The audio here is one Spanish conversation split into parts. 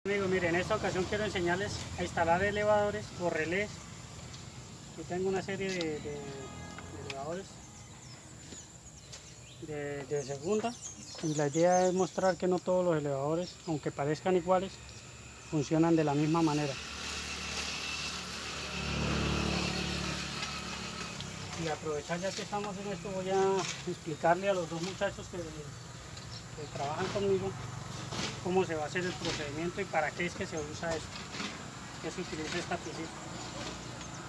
Amigos, miren, en esta ocasión quiero enseñarles a instalar elevadores o relés. Yo tengo una serie de elevadores de segunda, y la idea es mostrar que no todos los elevadores, aunque parezcan iguales, funcionan de la misma manera. Y aprovechar, ya que estamos en esto, voy a explicarle a los dos muchachos que trabajan conmigo cómo se va a hacer el procedimiento y para qué es que se usa esto, que se utiliza esta piecita.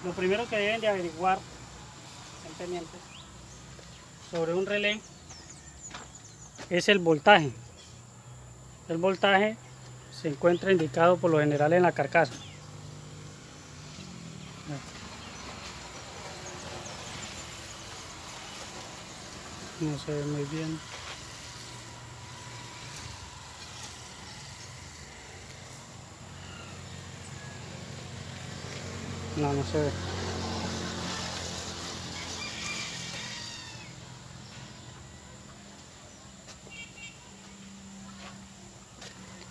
Lo primero que deben de averiguar, estén pendientes, sobre un relé es el voltaje. El voltaje se encuentra indicado por lo general en la carcasa. No se ve muy bien. No se ve.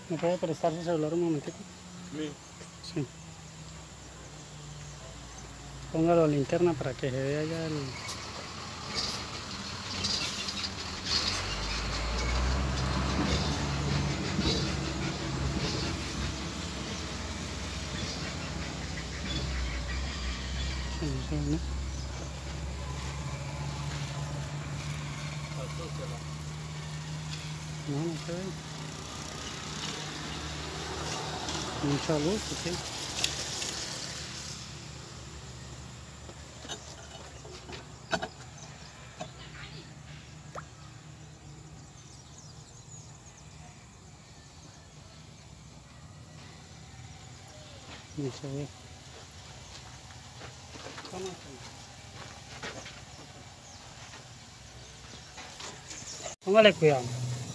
¿Me puede prestar su celular un momentito? Sí. Póngalo a linterna para que se vea ya el... ¿no? No se ve. Mucha luz, ¿sí? No se ve. Póngale cuidado.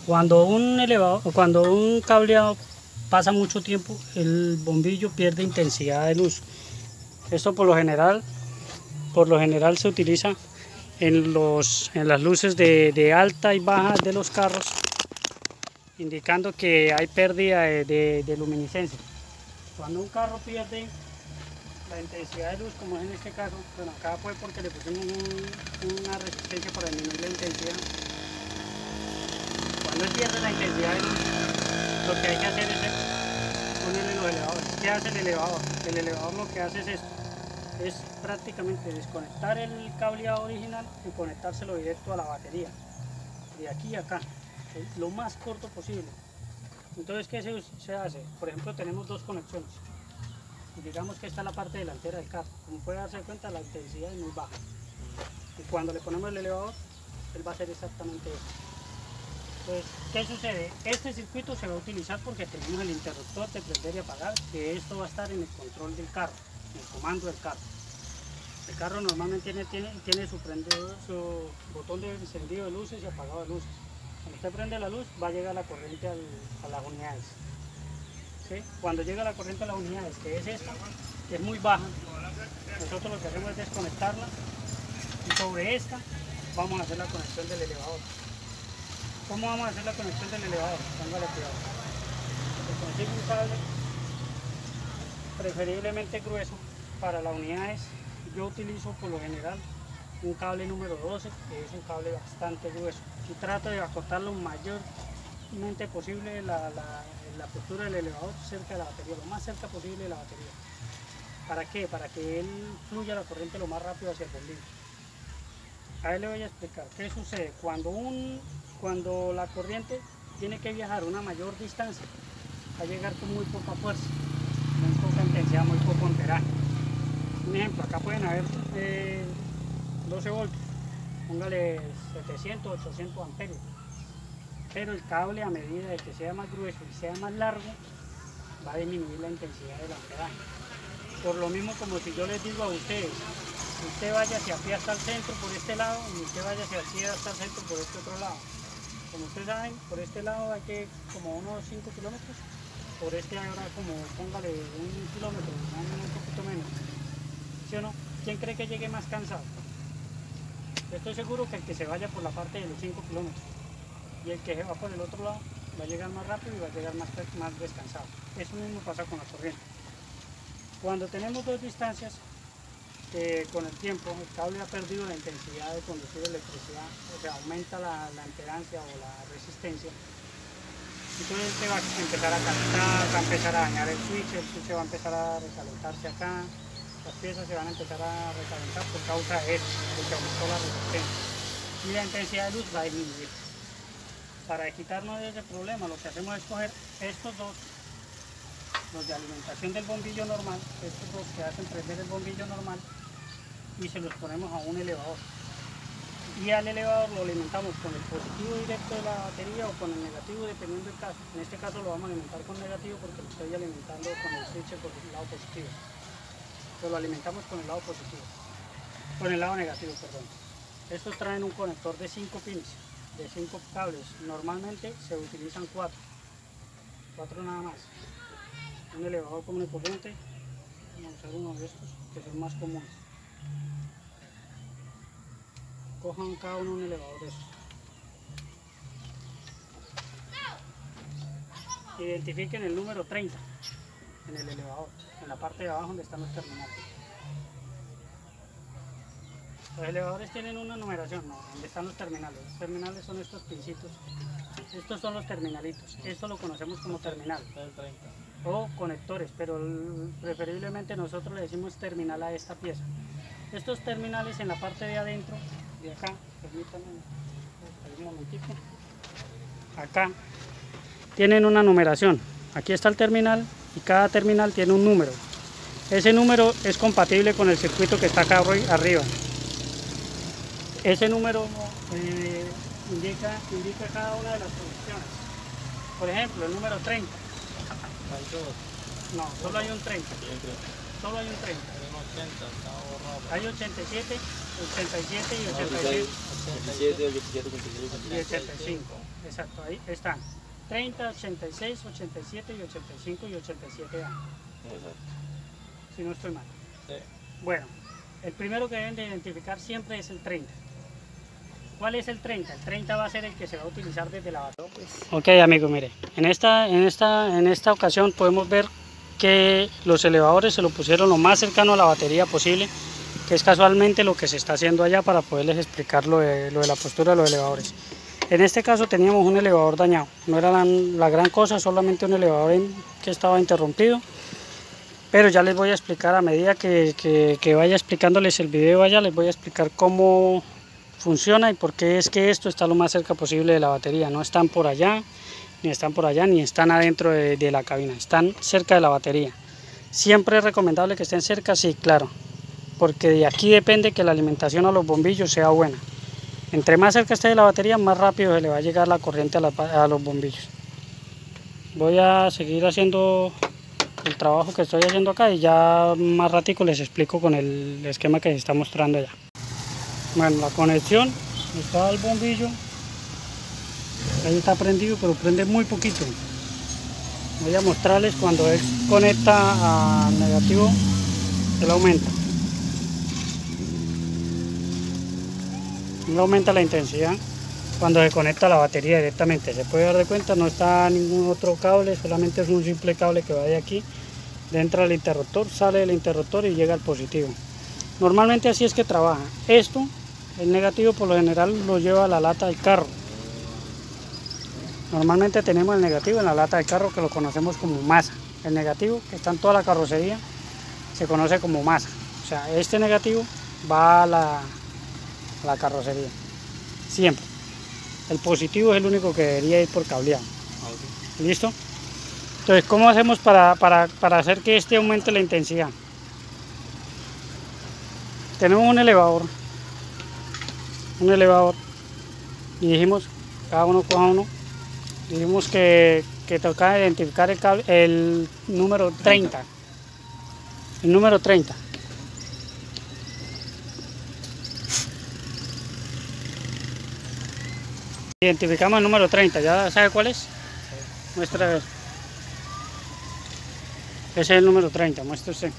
Cuando un elevador o cuando un cableado pasa mucho tiempo, el bombillo pierde intensidad de luz. Esto por lo general se utiliza en las luces de alta y baja de los carros, indicando que hay pérdida de luminiscencia. Cuando un carro pierde la intensidad de luz, como es en este caso, bueno, acá fue porque le pusimos una resistencia para disminuir la intensidad. Cuando él pierde la intensidad de luz, lo que hay que hacer es ponerle los elevadores. ¿Qué hace el elevador? El elevador lo que hace es esto, es prácticamente desconectar el cableado original y conectárselo directo a la batería, de aquí a acá, lo más corto posible. Entonces, ¿qué se hace? Por ejemplo, tenemos dos conexiones. Y digamos que esta es la parte delantera del carro. Como puede darse cuenta, la intensidad es muy baja. Y cuando le ponemos el elevador, él va a hacer exactamente eso. Entonces, ¿qué sucede? Este circuito se va a utilizar porque tenemos el interruptor de prender y apagar, que esto va a estar en el control del carro, en el comando del carro. El carro normalmente tiene su botón de encendido de luces y apagado de luces. Cuando usted prende la luz, va a llegar la corriente a las unidades. ¿Sí? Cuando llega la corriente a las unidades, que es esta, que es muy baja, nosotros lo que hacemos es desconectarla y sobre esta vamos a hacer la conexión del elevador. ¿Cómo vamos a hacer la conexión del elevador? Póngale cuidado. Se consigue un cable preferiblemente grueso para las unidades. Yo utilizo por lo general un cable número 12, que es un cable bastante grueso. Y trato de acotar lo mayormente posible la postura del elevador cerca de la batería, lo más cerca posible de la batería. ¿Para qué? Para que él fluya la corriente lo más rápido hacia el bombillo. A él le voy a explicar qué sucede cuando la corriente tiene que viajar una mayor distancia, va a llegar con muy poca fuerza, muy poca intensidad, muy poco amperaje. Un ejemplo, acá pueden haber 12 voltios, póngale 700, 800 amperios. Pero el cable, a medida de que sea más grueso y sea más largo, va a disminuir la intensidad del amperaje. Por lo mismo, como si yo les digo a ustedes, usted vaya hacia aquí hasta el centro por este lado y usted vaya hacia aquí hasta el centro por este otro lado. Como ustedes saben, por este lado hay que como unos 5 kilómetros, por este ahora como póngale 1 kilómetro, un poquito menos. ¿Sí o no? ¿Quién cree que llegue más cansado? Estoy seguro que el que se vaya por la parte de los 5 kilómetros y el que se va por el otro lado va a llegar más rápido y va a llegar más descansado. Eso mismo pasa con la corriente. Cuando tenemos dos distancias, con el tiempo el cable ha perdido la intensidad de conducir electricidad, o sea, aumenta la impedancia o la resistencia. Entonces se va a empezar a calentar, va a empezar a dañar el switch va a empezar a recalentarse acá, las piezas se van a empezar a recalentar por causa de eso, porque aumentó la resistencia. Y la intensidad de luz va a disminuir. Para quitarnos de ese problema, lo que hacemos es coger estos dos, los de alimentación del bombillo normal, estos dos que hacen prender el bombillo normal, y se los ponemos a un elevador. Y al elevador lo alimentamos con el positivo directo de la batería o con el negativo, dependiendo del caso. En este caso lo vamos a alimentar con negativo porque lo estoy alimentando con el switch por el lado positivo. Pero lo alimentamos con el lado positivo, con el lado negativo, perdón. Estos traen un conector de 5 pins, de 5 cables. Normalmente se utilizan 4 nada más. Un elevador común y corriente, vamos a usar uno de estos que son más comunes. Cojan cada uno un elevador de esos. Identifiquen el número 30 en el elevador, en la parte de abajo donde están los terminales. Los elevadores tienen una numeración, no, donde están los terminales. Los terminales son estos pincitos. Estos son los terminalitos. Esto lo conocemos como terminal. O conectores, pero preferiblemente nosotros le decimos terminal a esta pieza. Estos terminales en la parte de adentro, de acá, permítanme un momentito, acá tienen una numeración. Aquí está el terminal y cada terminal tiene un número. Ese número es compatible con el circuito que está acá arriba. Ese número indica cada una de las conexiones. Por ejemplo, el número 30. No, solo hay un 30. Solo hay un 30. Hay 87, 87 y 86. 87 y 85. Exacto, ahí están. 30, 86, 87 y 85 y 87A. Si no estoy mal. Sí. Bueno, el primero que deben de identificar siempre es el 30. ¿Cuál es el 30? El 30 va a ser el que se va a utilizar desde la batería. Ok, amigos, mire, en esta ocasión podemos ver que los elevadores se lo pusieron lo más cercano a la batería posible, que es casualmente lo que se está haciendo allá para poderles explicar lo de la postura de los elevadores. En este caso teníamos un elevador dañado, no era la gran cosa, solamente un elevador que estaba interrumpido, pero ya les voy a explicar a medida que vaya explicándoles el video allá, les voy a explicar cómo funciona y por qué es que esto está lo más cerca posible de la batería. No están por allá, ni están por allá, ni están adentro de la cabina, están cerca de la batería. Siempre es recomendable que estén cerca, sí, claro, porque de aquí depende que la alimentación a los bombillos sea buena. Entre más cerca esté de la batería, más rápido se le va a llegar la corriente a los bombillos. Voy a seguir haciendo el trabajo que estoy haciendo acá y ya más ratico les explico con el esquema que se está mostrando allá. Bueno, la conexión está al bombillo, ahí está prendido, pero prende muy poquito. Voy a mostrarles cuando él conecta al negativo, él aumenta. Él aumenta la intensidad cuando se conecta a la batería directamente. Se puede dar de cuenta, no está ningún otro cable, solamente es un simple cable que va de aquí, entra al interruptor, sale del interruptor y llega al positivo. Normalmente así es que trabaja. Esto, el negativo por lo general lo lleva a la lata del carro. Normalmente tenemos el negativo en la lata del carro, que lo conocemos como masa. El negativo que está en toda la carrocería se conoce como masa. O sea, este negativo va a la carrocería, siempre. El positivo es el único que debería ir por cableado. Okay. ¿Listo? Entonces, ¿cómo hacemos para hacer que este aumente la intensidad? Tenemos un elevador y dijimos, cada uno coja uno, dijimos que tocaba identificar el número 30. El número 30. Identificamos el número 30, ¿ya sabe cuál es? Sí. Muestra a ver. Ese es el número 30, muestra usted.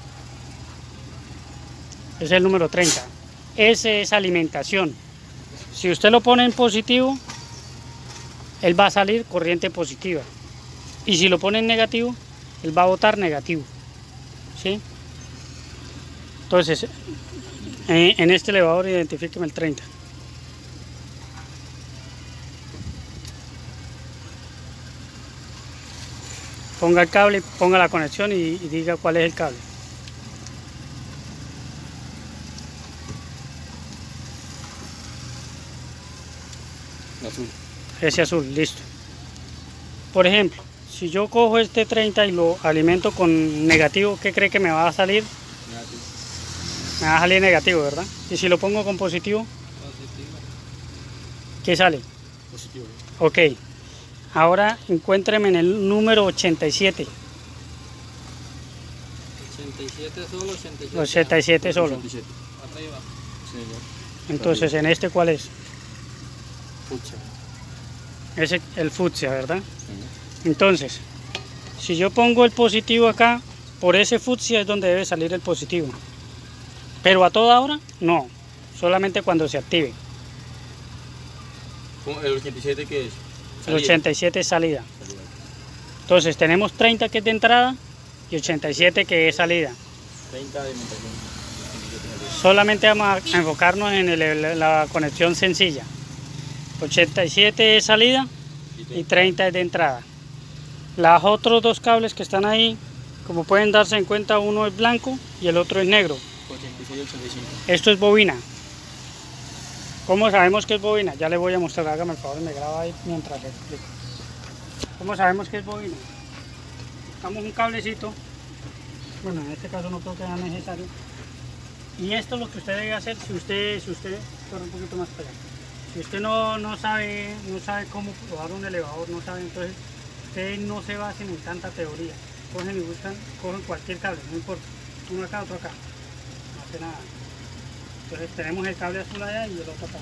Ese es el número 30. Ese es alimentación. Si usted lo pone en positivo, él va a salir corriente positiva. Y si lo pone en negativo, él va a botar negativo. ¿Sí? Entonces, en este elevador identifíqueme el 30. Ponga el cable, ponga la conexión y diga cuál es el cable. Azul. Ese azul, listo. Por ejemplo, si yo cojo este 30 y lo alimento con negativo, ¿qué cree que me va a salir? Negativo. Me va a salir negativo, ¿verdad? Y si lo pongo con positivo, Positivo. ¿qué sale? Positivo. Ok. Ahora encuéntreme en el número 87. 87 solo, 87. 87 solo. 87. Arriba. Señor. Entonces, ¿en este cuál es? Fucsia. Ese, el fucsia, ¿verdad? Sí. Entonces, si yo pongo el positivo acá, por ese fucsia es donde debe salir el positivo. Pero a toda hora, no. Solamente cuando se active. ¿El 87 qué es? El 87 es salida. Entonces tenemos 30 que es de entrada y 87 que es salida. 30 de alimentación. Solamente vamos a enfocarnos en la conexión sencilla. 87 es salida y 30 es de entrada. Los otros dos cables que están ahí, como pueden darse en cuenta, uno es blanco y el otro es negro. 86 y 85. Esto es bobina. ¿Cómo sabemos que es bobina? Ya le voy a mostrar, hágame el favor, me graba ahí mientras le explico. ¿Cómo sabemos que es bobina? Buscamos un cablecito, bueno, en este caso no creo que sea necesario. Y esto es lo que usted debe hacer si usted corre un poquito más para allá. Si usted no sabe cómo probar un elevador, no sabe, entonces usted no se basen en tanta teoría. Cogen y buscan, cogen cualquier cable, no importa, uno acá, otro acá, no hace nada. Entonces tenemos el cable azul allá y el otro acá.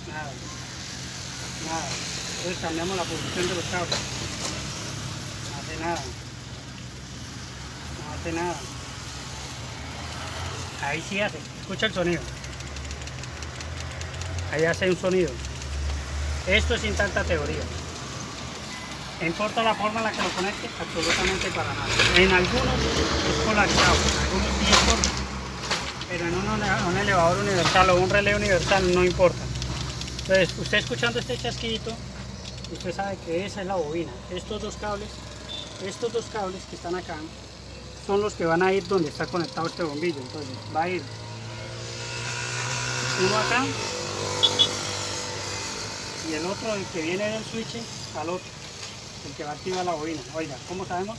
Nada. Entonces cambiamos la posición de los cables. No hace nada. No hace nada. Ahí sí hace. Escucha el sonido. Ahí hace un sonido. Esto es sin tanta teoría. ¿No importa la forma en la que lo conecte? Absolutamente para nada. En algunos es polarizado, en algunos sí importa. Pero en un elevador universal o un relé universal no importa. Entonces, usted escuchando este chasquidito, usted sabe que esa es la bobina. Estos dos cables que están acá, son los que van a ir donde está conectado este bombillo. Entonces, va a ir uno acá y el otro, el que viene del switch, al otro, el que va a activar la bobina. Oiga, ¿cómo sabemos?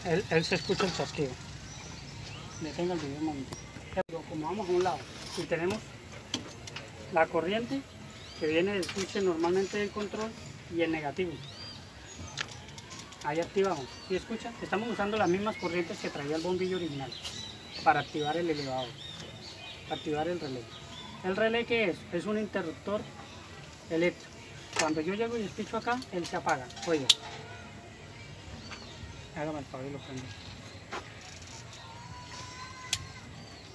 Él se escucha el chasquido. Detenga el video un momento. Como vamos a un lado y tenemos la corriente que viene del switch normalmente del control y el negativo. Ahí activamos. ¿Sí escuchan? Estamos usando las mismas corrientes que traía el bombillo original para activar el elevador, para activar el relé. ¿El relé qué es? Es un interruptor eléctrico. Cuando yo llego y despicho acá, él se apaga. Oiga. Hágame el favor y lo prendo.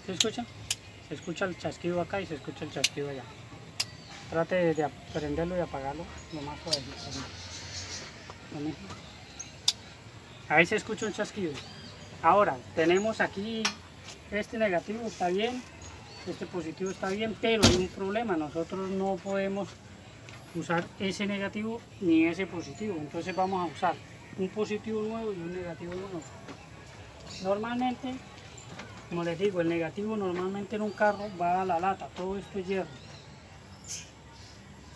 ¿Se escucha? Se escucha el chasquido acá y se escucha el chasquido allá. Trate de prenderlo y apagarlo lo más suave. Ahí se escucha un chasquido. Ahora, tenemos aquí, este negativo está bien, este positivo está bien, pero hay un problema. Nosotros no podemos usar ese negativo ni ese positivo. Entonces vamos a usar un positivo nuevo y un negativo nuevo. Normalmente, como les digo, el negativo normalmente en un carro va a la lata, todo esto es hierro.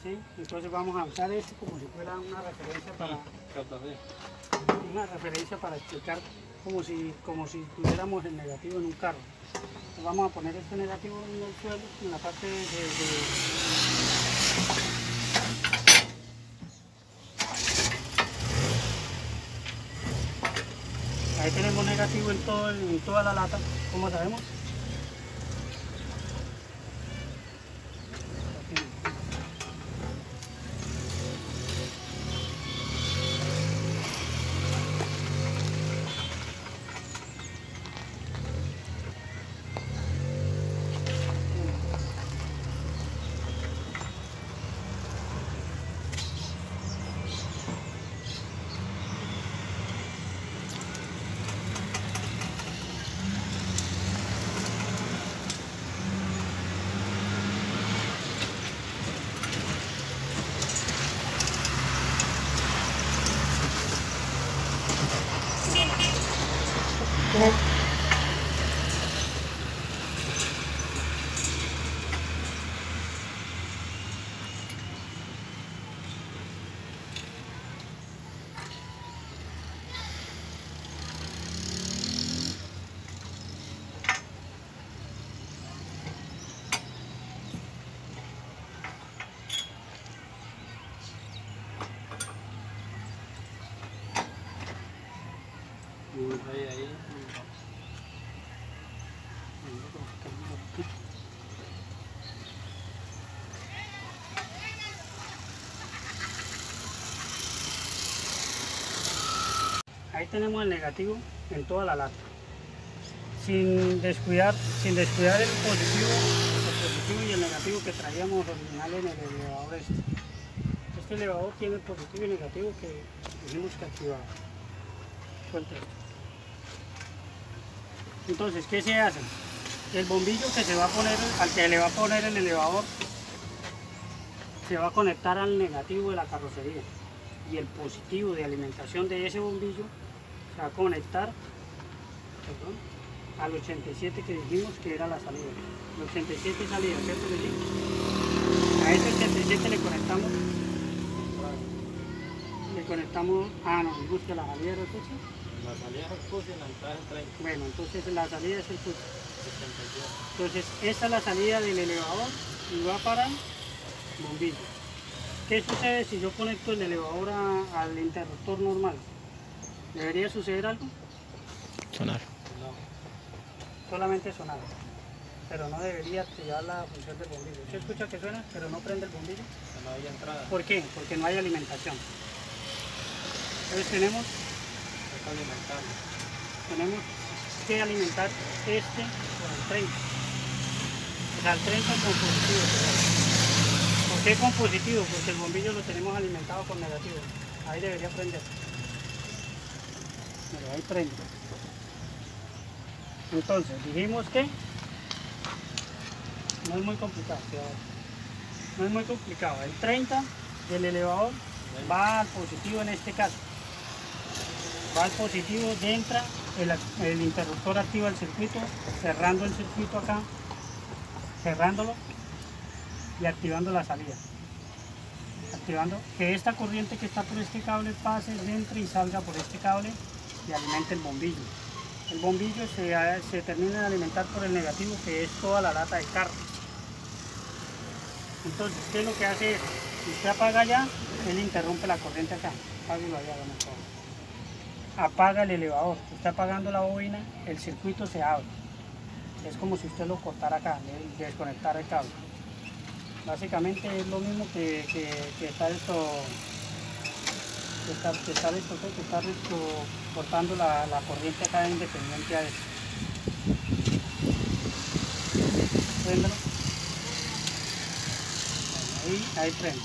¿Sí? Entonces vamos a usar esto como si fuera una referencia para explicar como si tuviéramos el negativo en un carro. Entonces vamos a poner este negativo en el suelo, en la parte Ahí tenemos negativo en toda la lata, ¿cómo sabemos? Ahí. Ahí tenemos el negativo en toda la lata. Sin descuidar el positivo y el negativo que traíamos original en el elevador este. Este elevador tiene positivo y negativo que tenemos que activar. Suelta esto. Entonces, ¿qué se hace? El bombillo que se va a poner, al que le va a poner el elevador, se va a conectar al negativo de la carrocería. Y el positivo de alimentación de ese bombillo se va a conectar, al 87 que dijimos que era la salida. El 87 salida, ¿cierto que sí? A ese 87 le conectamos, no, busca la salida del coche. La salida es el push y la entrada es el 30. Bueno, entonces la salida es el push. 82. Entonces esta es la salida del elevador y va para el bombillo. ¿Qué sucede si yo conecto el elevador al interruptor normal? ¿Debería suceder algo? Sonar. No. Solamente sonar. Pero no debería activar la función del bombillo. Se escucha que suena, pero no prende el bombillo. No hay entrada. ¿Por qué? Porque no hay alimentación. Entonces tenemos que alimentar este con el 30. O sea, el 30 con positivo. ¿Por qué con positivo? Porque el bombillo lo tenemos alimentado con negativo. Ahí debería prender. Mira, ahí prende. Entonces, dijimos que no es muy complicado. No es muy complicado. El 30 del elevador va al positivo en este caso. Va al positivo, entra, el interruptor activa el circuito, cerrando el circuito acá, cerrándolo y activando la salida. Activando que esta corriente que está por este cable pase, entre y salga por este cable y alimente el bombillo. El bombillo se termina de alimentar por el negativo, que es toda la lata del carro. Entonces, ¿qué es lo que hace? Si usted apaga allá, él interrumpe la corriente acá. Apáguelo allá, bueno, apaga el elevador. Usted apagando la bobina, el circuito se abre. Es como si usted lo cortara acá, desconectara el cable. Básicamente es lo mismo que estar cortando la corriente acá independiente a esto. Préndelo. Ahí prende.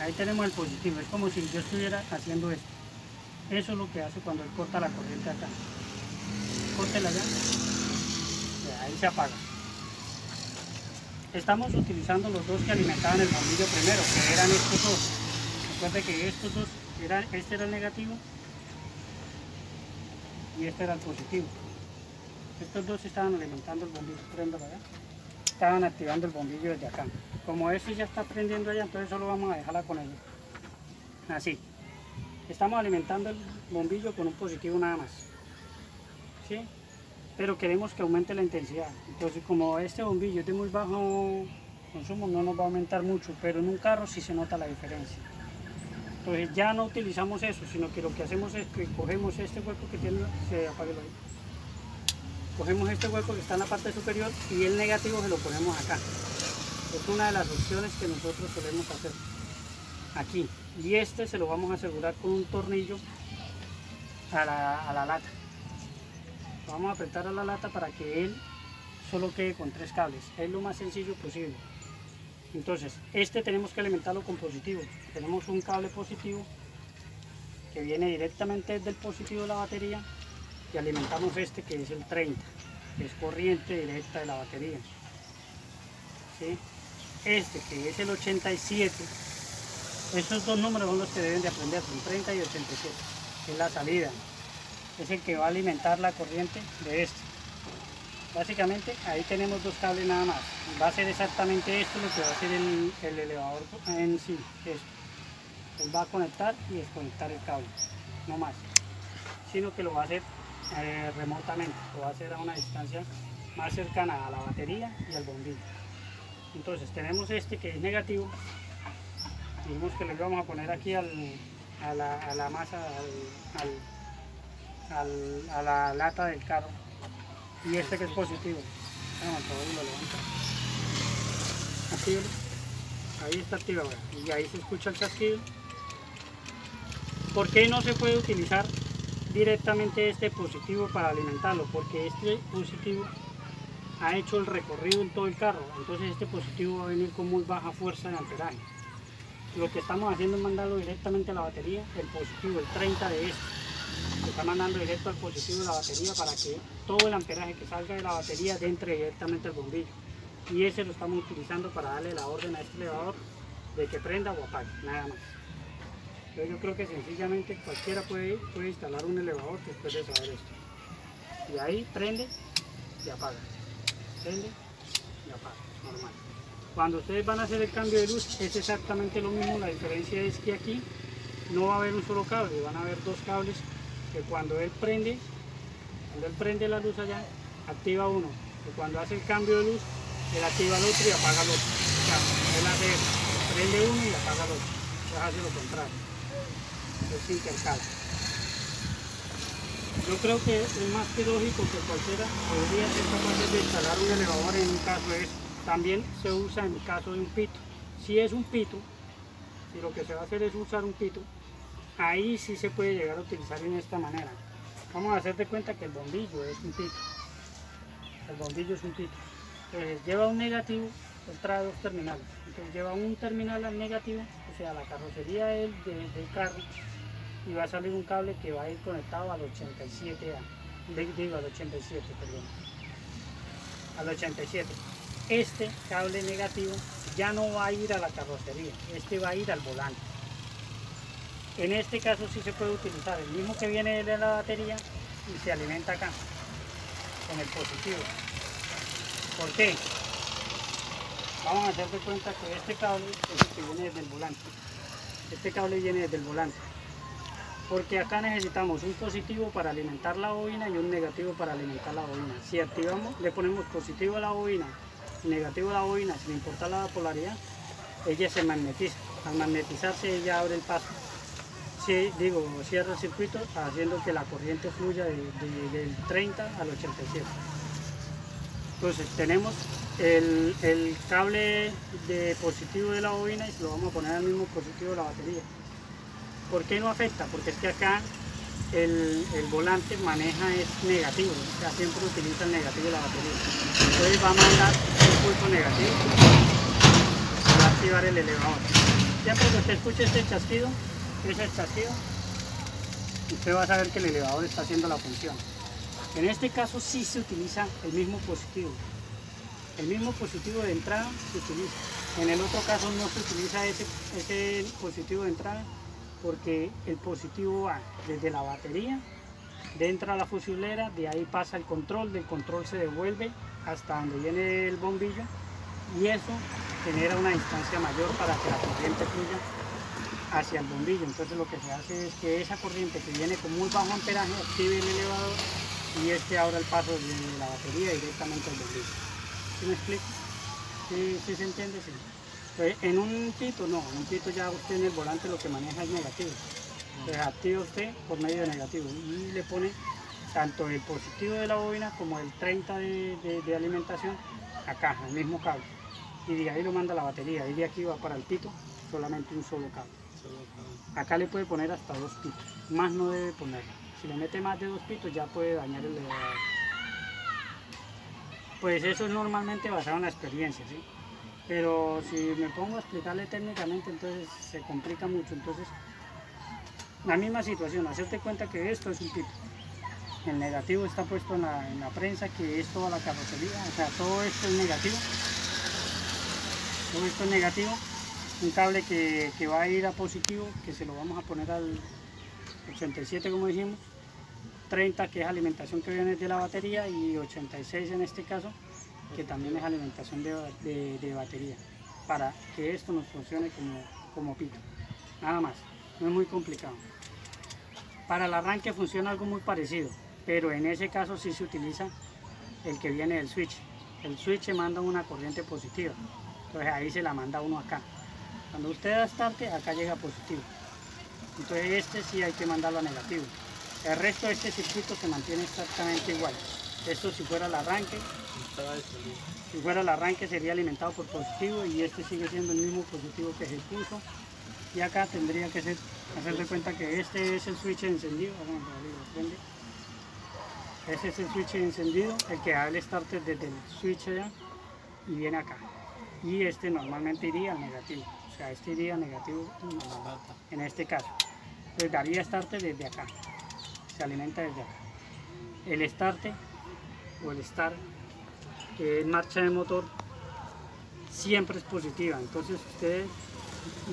Ahí tenemos el positivo. Es como si yo estuviera haciendo esto. Eso es lo que hace cuando él corta la corriente acá. Córtela ya. Ahí se apaga. Estamos utilizando los dos que alimentaban el bombillo primero, que eran estos dos. Recuerde que estos dos, este era el negativo y este era el positivo. Estos dos estaban alimentando el bombillo. Préndalo allá. Estaban activando el bombillo desde acá. Como este ya está prendiendo allá, entonces solo vamos a dejarla con ellos. Así. Estamos alimentando el bombillo con un positivo nada más. ¿Sí? Pero queremos que aumente la intensidad. Entonces, como este bombillo es de muy bajo consumo, no nos va a aumentar mucho, pero en un carro sí se nota la diferencia. Entonces ya no utilizamos eso, sino que lo que hacemos es que cogemos este hueco que tiene, cogemos este hueco que está en la parte superior y el negativo se lo ponemos acá. Es una de las opciones que nosotros solemos hacer aquí. Y este se lo vamos a asegurar con un tornillo a la lata. Vamos a apretar a la lata para que él solo quede con 3 cables. Es lo más sencillo posible. Entonces, este tenemos que alimentarlo con positivo. Tenemos un cable positivo que viene directamente desde el positivo de la batería y alimentamos este que es el 30, que es corriente directa de la batería. ¿Sí? Este que es el 87, esos dos números son los que deben de aprender, son 30 y 87, que es la salida. es el que va a alimentar la corriente de este. Básicamente ahí tenemos dos cables nada más. Va a ser exactamente esto lo que va a hacer el elevador en sí. Esto. Él va a conectar y desconectar el cable, no más. Sino que lo va a hacer remotamente, lo va a hacer a una distancia más cercana a la batería y al bombillo. Entonces tenemos este que es negativo. Dijimos que le vamos a poner aquí a la masa, a la lata del carro. Y este que es positivo. Vamos a lo levanta. Actívalo. Ahí está activado. Y ahí se escucha el chasquido. ¿Por qué no se puede utilizar directamente este positivo para alimentarlo? Porque este positivo ha hecho el recorrido en todo el carro. Entonces este positivo va a venir con muy baja fuerza de amperaje. Lo que estamos haciendo es mandarlo directamente a la batería, el positivo, el 30 de este. Se está mandando directo al positivo de la batería para que todo el amperaje que salga de la batería entre directamente al bombillo. Y ese lo estamos utilizando para darle la orden a este elevador de que prenda o apague, nada más. Entonces yo creo que sencillamente cualquiera puede instalar un elevador después de saber esto. Y ahí prende y apaga. Prende y apaga, normal. Cuando ustedes van a hacer el cambio de luz es exactamente lo mismo, la diferencia es que aquí no va a haber un solo cable, van a haber dos cables que cuando él prende la luz allá, activa uno, y cuando hace el cambio de luz, él activa el otro y apaga el otro. O sea, él hace eso, prende uno y apaga el otro, él hace lo contrario, él se intercala. Yo creo que es más que lógico que cualquiera podría ser capaz de instalar un elevador en un caso de eso. También se usa en el caso de un pito. Si es un pito, si lo que se va a hacer es usar un pito, ahí sí se puede llegar a utilizar en esta manera. Vamos a hacer de cuenta que el bombillo es un pito. El bombillo es un pito. Entonces lleva un negativo, él trae dos terminales. Entonces lleva un terminal al negativo, o sea, la carrocería del carro, y va a salir un cable que va a ir conectado al 87A. Digo al 87, perdón. Al 87. Este cable negativo ya no va a ir a la carrocería, este va a ir al volante. En este caso sí se puede utilizar el mismo que viene de la batería y se alimenta acá con el positivo. ¿Por qué? Vamos a hacer de cuenta que este cable es el que viene desde el volante. Este cable viene desde el volante. Porque acá necesitamos un positivo para alimentar la bobina y un negativo para alimentar la bobina. Si activamos, le ponemos positivo a la bobina y negativo a la bobina, sin importar la polaridad, ella se magnetiza. Al magnetizarse ella abre el paso. Cierra el circuito haciendo que la corriente fluya del 30 al 87. Entonces tenemos el cable de positivo de la bobina y se lo vamos a poner al mismo positivo de la batería. ¿Por qué no afecta? Porque es que acá el volante maneja es negativo, o sea, siempre utiliza el negativo de la batería. Entonces va a mandar un pulso negativo para activar el elevador. Ya cuando usted escuche este chasquido, ese chasquido, usted va a saber que el elevador está haciendo la función. En este caso sí se utiliza el mismo positivo. El mismo positivo de entrada se utiliza. En el otro caso no se utiliza ese positivo de entrada, porque el positivo va desde la batería, entra a la fusilera, de ahí pasa el control, del control se devuelve hasta donde viene el bombillo y eso genera una distancia mayor para que la corriente fluya hacia el bombillo. Entonces lo que se hace es que esa corriente que viene con muy bajo amperaje active el elevador y este abra el paso de la batería directamente al bombillo. ¿Sí me explico? ¿Sí se entiende? Sí. En un pito no, en un pito ya usted en el volante lo que maneja es negativo. Entonces activa usted por medio de negativo y le pone tanto el positivo de la bobina como el 30 de alimentación acá, al mismo cable. Y de ahí lo manda a la batería y de aquí va para el pito solamente un solo cable. Acá le puede poner hasta 2 pitos, más no debe poner. Si le mete más de 2 pitos ya puede dañar el elevador. Pues eso es normalmente basado en la experiencia, ¿sí? Pero si me pongo a explicarle técnicamente, entonces se complica mucho. Entonces, la misma situación, hacerte cuenta que esto es un pito. El negativo está puesto en la prensa, que es toda la carrocería, o sea, todo esto es negativo. Todo esto es negativo. Un cable que va a ir a positivo, que se lo vamos a poner al 87 como dijimos. 30 que es alimentación que viene de la batería y 86 en este caso que también es alimentación de batería, para que esto nos funcione como pico. Nada más, no es muy complicado. Para el arranque funciona algo muy parecido, pero en ese caso sí se utiliza el que viene del switch. El switch se manda una corriente positiva, entonces ahí se la manda uno acá. Cuando usted da start, acá llega positivo. Entonces este sí hay que mandarlo a negativo. El resto de este circuito se mantiene exactamente igual. Esto si fuera el arranque, sería alimentado por positivo y este sigue siendo el mismo positivo que se puso. Y acá tendría que hacer de cuenta que este es el switch encendido. Ese es el switch encendido, el que da el starter desde el switch allá y viene acá. Y este normalmente iría al negativo. O sea, este iría negativo en este caso. Entonces daría starter desde acá. Se alimenta desde acá. El starter o el start, que es marcha de motor, siempre es positiva. Entonces usted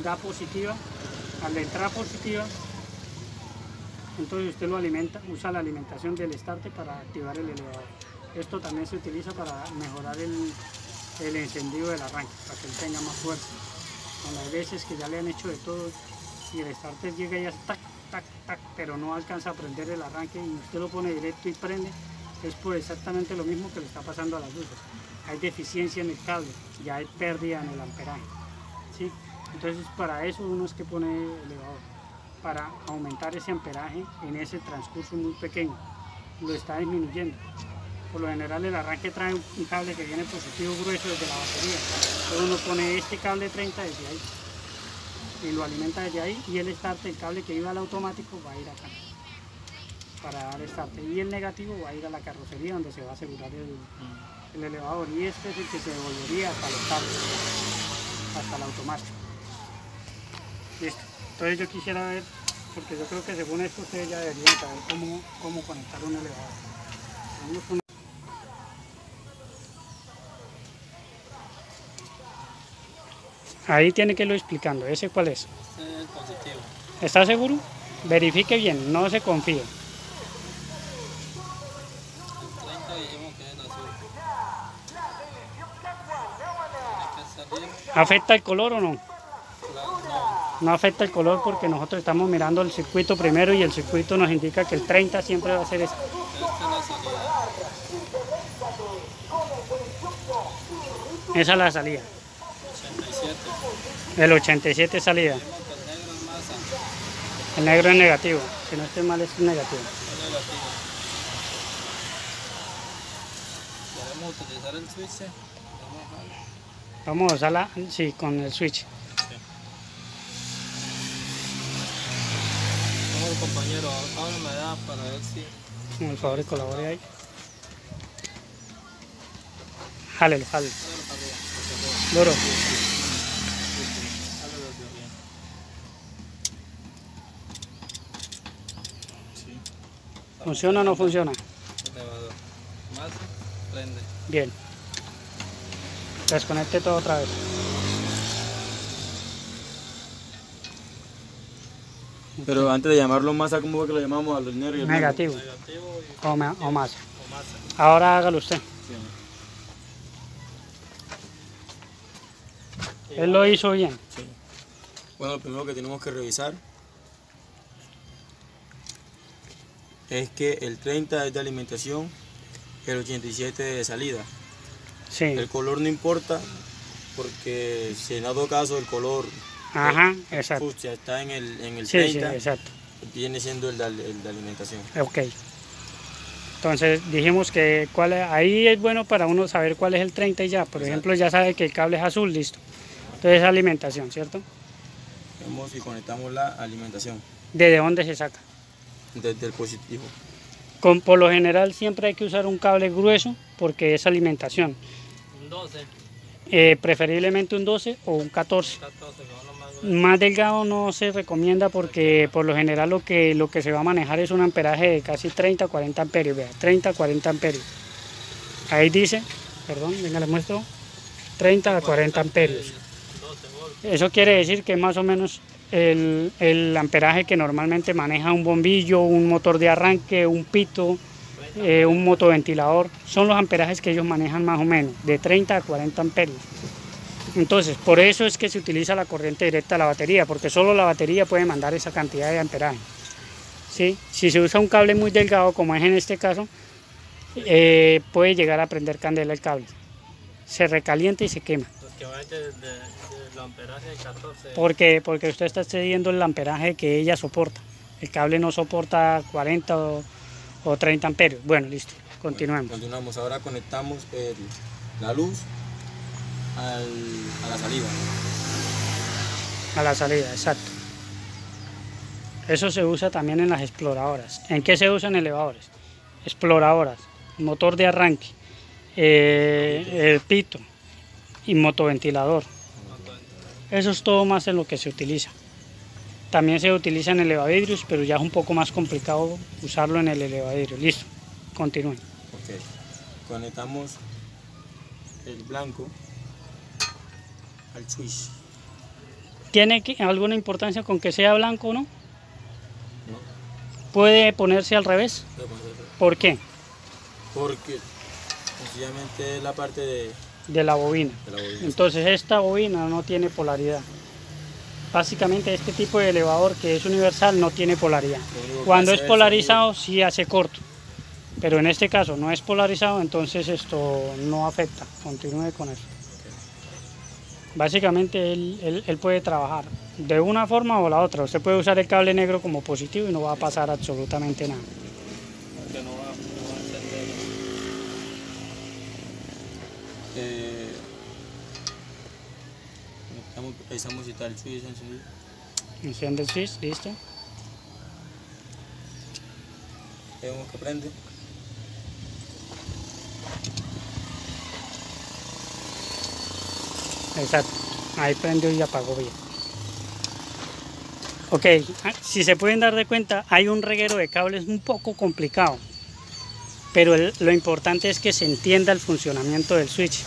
da positiva, al entrar positiva, entonces usted lo alimenta, usa la alimentación del starter para activar el elevador. Esto también se utiliza para mejorar el encendido del arranque, para que él tenga más fuerza. Con las veces que ya le han hecho de todo y el starter llega y ya tac, tac, tac, pero no alcanza a prender el arranque y usted lo pone directo y prende, es por exactamente lo mismo que le está pasando a las luces. Hay deficiencia en el cable, ya hay pérdida en el amperaje, ¿sí? Entonces para eso uno es que pone el elevador, para aumentar ese amperaje en ese transcurso muy pequeño, lo está disminuyendo. Por lo general el arranque trae un cable que viene positivo grueso desde la batería, entonces uno pone este cable 30 desde ahí y lo alimenta desde ahí, y el starter, el cable que iba al automático, va a ir acá para dar starter, y el negativo va a ir a la carrocería donde se va a asegurar el elevador, y este es el que se devolvería hasta los cables, hasta el automático. Listo. Entonces yo quisiera ver, porque yo creo que según esto ustedes ya deberían saber cómo conectar un elevador. Ahí tiene que irlo explicando. ¿Ese cuál es? Este es el positivo. ¿Está seguro? Verifique bien, no se confíe. El 30 dijimos que es el azul. Tiene que salir. ¿Afecta el color o no? No. No afecta el color porque nosotros estamos mirando el circuito primero y el circuito nos indica que el 30 siempre va a ser este. Esta es la salida. Esa es la salida. 87. El 87 es salida. Dijimos que el negro es masa. El negro es negativo. Si no estoy mal es negativo. Es negativo. Queremos utilizar el switch. Vamos a usarla, sí, con el switch. Vamos, compañero, ahora me da para ver si... Por favor, y colabore ahí. Jálelo. Duro. ¿Funciona o no funciona? Elevador. Más, prende. Bien. Desconecte todo otra vez. Pero antes de llamarlo masa, ¿cómo fue que lo llamamos a los negros y el blanco? Negativo. Negativo y O masa. o masa. Ahora hágalo usted. Sí. Él lo hizo bien. Sí. Bueno, lo primero que tenemos que revisar es que el 30 es de alimentación, el 87 de salida. Sí. El color no importa porque si en dado caso el color Ajá, exacto. fucsia está en el Sí, 30, exacto. viene siendo el de alimentación. Ok. Entonces dijimos que ahí es bueno para uno saber cuál es el 30 y ya. Por ejemplo, ya sabe que el cable es azul, listo. Entonces es alimentación, ¿cierto? Vemos y conectamos la alimentación ¿Desde dónde se saca? desde el positivo. Por lo general siempre hay que usar un cable grueso porque es alimentación. un 12. Preferiblemente un 12 o un 14. 14, que son los más gruesos. Más delgado no se recomienda porque por lo general lo que se va a manejar es un amperaje de casi 30 a 40 amperios. Vea, 30 a 40 amperios. Ahí dice, perdón, venga, les muestro, 30 a 40 amperios. 12 volts. Eso quiere decir que más o menos el amperaje que normalmente maneja un bombillo, un motor de arranque, un pito, un motoventilador. Son los amperajes que ellos manejan más o menos, de 30 a 40 amperios. Entonces, por eso es que se utiliza la corriente directa de la batería, porque solo la batería puede mandar esa cantidad de amperaje. ¿Sí? Si se usa un cable muy delgado, como es en este caso, puede llegar a prender candela el cable. Se recalienta y se quema. Los que van del amperaje de 14. Porque usted está excediendo el amperaje que ella soporta. El cable no soporta 40 o 30 amperios. Bueno, listo, continuemos. Bueno, continuamos. Ahora conectamos la luz a la salida. A la salida, exacto. Eso se usa también en las exploradoras. ¿En qué se usan elevadores? Exploradoras, motor de arranque, el pito y motoventilador. Eso es todo más en lo que se utiliza. También se utiliza en elevavidrios, pero ya es un poco más complicado usarlo en el elevavidrio. Listo, continúen. Ok. Conectamos el blanco al switch. ¿Tiene alguna importancia con que sea blanco o no? No. ¿Puede ponerse al revés? ¿Por qué? Porque sencillamente es la parte De la bobina. de la bobina. Entonces esta bobina no tiene polaridad. Básicamente este tipo de elevador que es universal no tiene polaridad. Lo único que Cuando hace es polarizado sí hace corto. Pero en este caso no es polarizado, entonces esto no afecta. Continúe con eso. Básicamente él puede trabajar de una forma o la otra. Usted puede usar el cable negro como positivo y no va a pasar absolutamente nada. Que no va a encender. Revisamos si está el switch encendido. Enciende el switch, listo. Vemos que prende. Exacto, ahí prendió y apagó bien. Ok, si se pueden dar de cuenta, hay un reguero de cables un poco complicado, pero lo importante es que se entienda el funcionamiento del switch.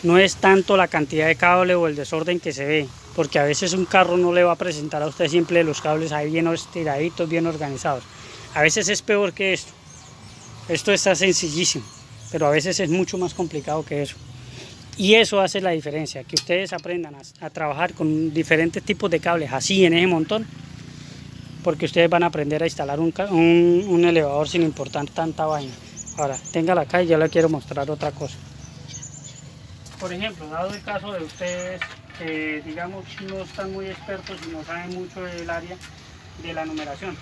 No es tanto la cantidad de cable o el desorden que se ve, porque a veces un carro no le va a presentar a usted siempre los cables ahí bien estiraditos, bien organizados. A veces es peor que esto. Esto está sencillísimo, pero a veces es mucho más complicado que eso. Y eso hace la diferencia, que ustedes aprendan a trabajar con diferentes tipos de cables así en ese montón, porque ustedes van a aprender a instalar un elevador sin importar tanta vaina. Ahora, téngala acá y ya le quiero mostrar otra cosa. Por ejemplo, dado el caso de ustedes que digamos no están muy expertos y no saben mucho del área de la numeración,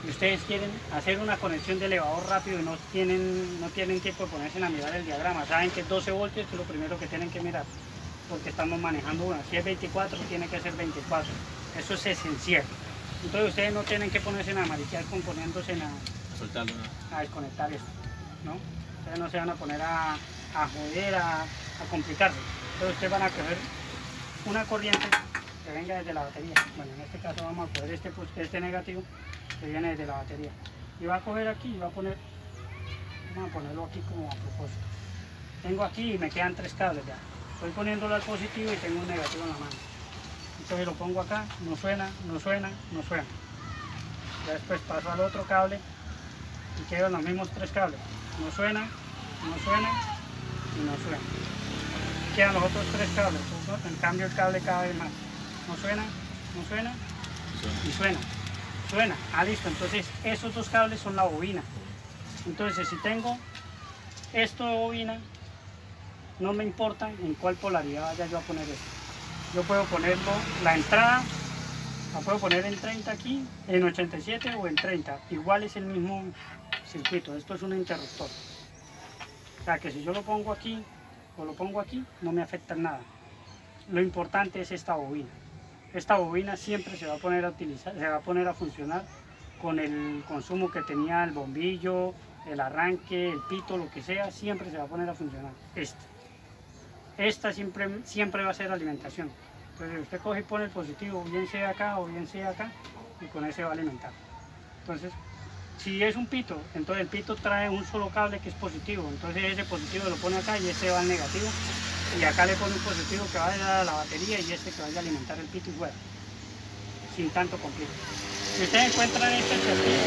y ustedes quieren hacer una conexión de elevador rápido y no tienen tiempo de ponerse a mirar el diagrama, saben que es 12 voltios, que es lo primero que tienen que mirar, porque estamos manejando una. Si es 24, tiene que ser 24. Eso es esencial. Entonces ustedes no tienen que ponerse a mariquear componiéndose Soltarlo. a desconectar esto, ¿no? Ustedes no se van a poner a joder, a complicarse. Entonces ustedes van a coger una corriente que venga desde la batería. Bueno, en este caso vamos a coger este negativo que viene desde la batería. Y va a coger aquí y va a poner, vamos a ponerlo aquí como a propósito. Tengo aquí y me quedan 3 cables ya. Estoy poniéndolo al positivo y tengo un negativo en la mano. Entonces lo pongo acá, no suena, no suena, no suena. Ya después paso al otro cable y quedan los mismos 3 cables. No suena, no suena y no suena. Quedan los otros 3 cables, en cambio el cable cada vez más. No suena, no suena y suena. Suena, listo. Entonces esos 2 cables son la bobina. Entonces si tengo esto de bobina, no me importa en cuál polaridad vaya yo a poner esto. Yo puedo ponerlo, la entrada la puedo poner en 30 aquí, en 87 o en 30. Igual es el mismo circuito. Esto es un interruptor. O sea que si yo lo pongo aquí o lo pongo aquí, no me afecta en nada. Lo importante es esta bobina. Esta bobina siempre se va a poner a utilizar, se va a poner a funcionar con el consumo que tenía el bombillo, el arranque, el pito, lo que sea, siempre se va a poner a funcionar. Esta siempre va a ser alimentación. Entonces usted coge y pone el positivo, bien sea acá o bien sea acá, y con ese va a alimentar. Entonces, si es un pito, entonces el pito trae un solo cable que es positivo, entonces ese positivo lo pone acá y ese va al negativo, y acá le pone un positivo que vaya a la batería y este que vaya a alimentar el pito igual. sin tanto complique. Si ustedes encuentran este chasquido,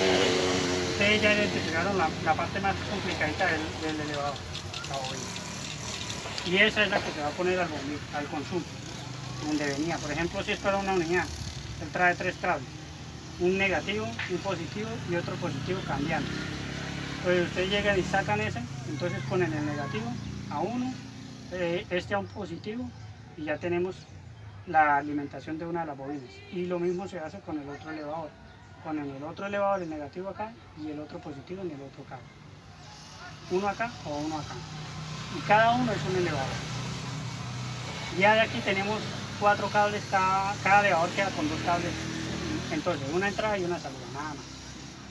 ustedes ya identificaron la parte más complicadita del elevador, la bobina. Y esa es la que se va a poner al consumo, donde venía. Por ejemplo, si es para una unidad, él trae 3 cables, un negativo, un positivo y otro positivo cambiando. Entonces ustedes llegan y sacan ese, entonces ponen el negativo a uno, este a un positivo, y ya tenemos la alimentación de una de las bobinas. Y lo mismo se hace con el otro elevador. Ponen el otro elevador, el negativo acá, y el otro positivo en el otro cable. Uno acá o uno acá. Y cada uno es un elevador. Ya de aquí tenemos 4 cables, cada elevador queda con 2 cables. Entonces, una entrada y una salida, nada más.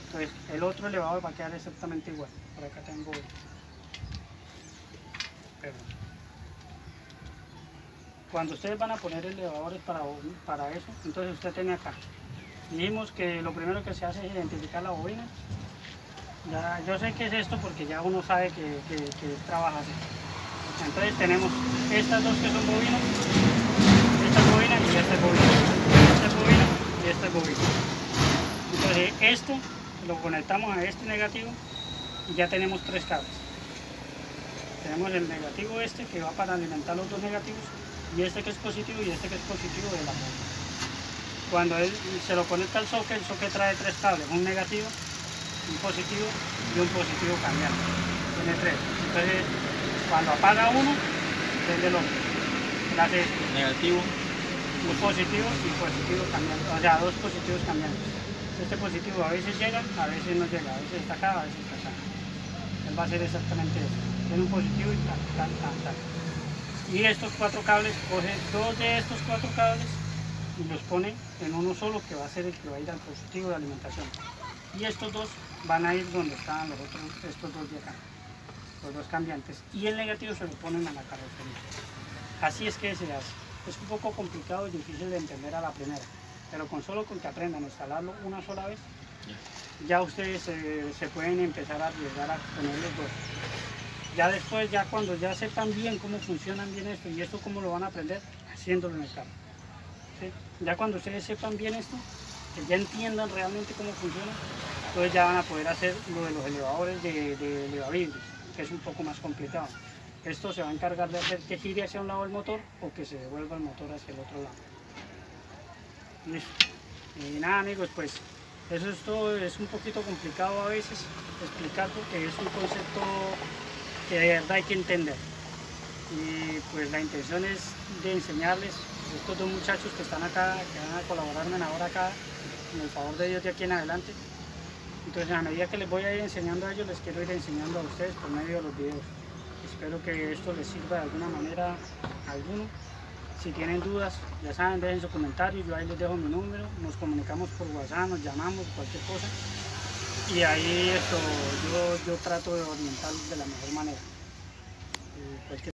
Entonces, el otro elevador va a quedar exactamente igual. Por acá tengo... Perdón. Cuando ustedes van a poner elevadores para eso, entonces usted tiene acá. Dijimos que lo primero que se hace es identificar la bobina. Ya, yo sé que es esto porque ya uno sabe que trabaja así. Entonces tenemos estas dos que son bobinas, esta es bobina y esta es bobina, esta es bobina y esta es bobina. Entonces esto lo conectamos a este negativo y ya tenemos 3 cables. Tenemos el negativo este que va para alimentar los 2 negativos y este que es positivo y este que es positivo de la bobina. Cuando él se lo conecta al socket, el socket trae 3 cables, un negativo, un positivo y un positivo cambiante. Tiene 3. Entonces cuando apaga uno, prende el otro. Hace Negativo. un positivo y positivo cambiante, o sea, 2 positivos cambiantes. Este positivo a veces llega, a veces no llega, a veces está acá, a veces está acá. Él va a hacer exactamente eso. Tiene un positivo y tal. Y estos 4 cables, coge 2 de estos 4 cables y los pone en uno solo que va a ser el que va a ir al positivo de alimentación. Y estos 2 van a ir donde están los otros, estos 2 de acá, los 2 cambiantes. Y el negativo se lo ponen a la carrocería. Así es que se hace. Es un poco complicado y difícil de entender a la primera, pero con que aprendan a instalarlo una sola vez, ya ustedes se pueden empezar a arriesgar a poner los 2. Ya después, ya cuando ya sepan bien cómo funcionan bien esto y esto cómo lo van a aprender, haciéndolo en el carro. ¿Sí? Ya cuando ustedes sepan bien esto, que ya entiendan realmente cómo funciona, entonces ya van a poder hacer lo de los elevadores de elevavidrios, que es un poco más complicado. Esto se va a encargar de hacer que gire hacia un lado el motor o que se devuelva el motor hacia el otro lado. Listo. Y nada, amigos, pues eso es todo. Es un poquito complicado a veces explicar porque es un concepto que de verdad hay que entender. Y pues la intención es de enseñarles a estos 2 muchachos que están acá, que van a colaborarme ahora acá, con el favor de Dios de aquí en adelante. Entonces a medida que les voy a ir enseñando a ellos, les quiero ir enseñando a ustedes por medio de los videos. Espero que esto les sirva de alguna manera a alguno. Si tienen dudas, ya saben, dejen sus comentarios, yo ahí les dejo mi número, nos comunicamos por WhatsApp, nos llamamos, cualquier cosa. Y ahí yo trato de orientarlos de la mejor manera.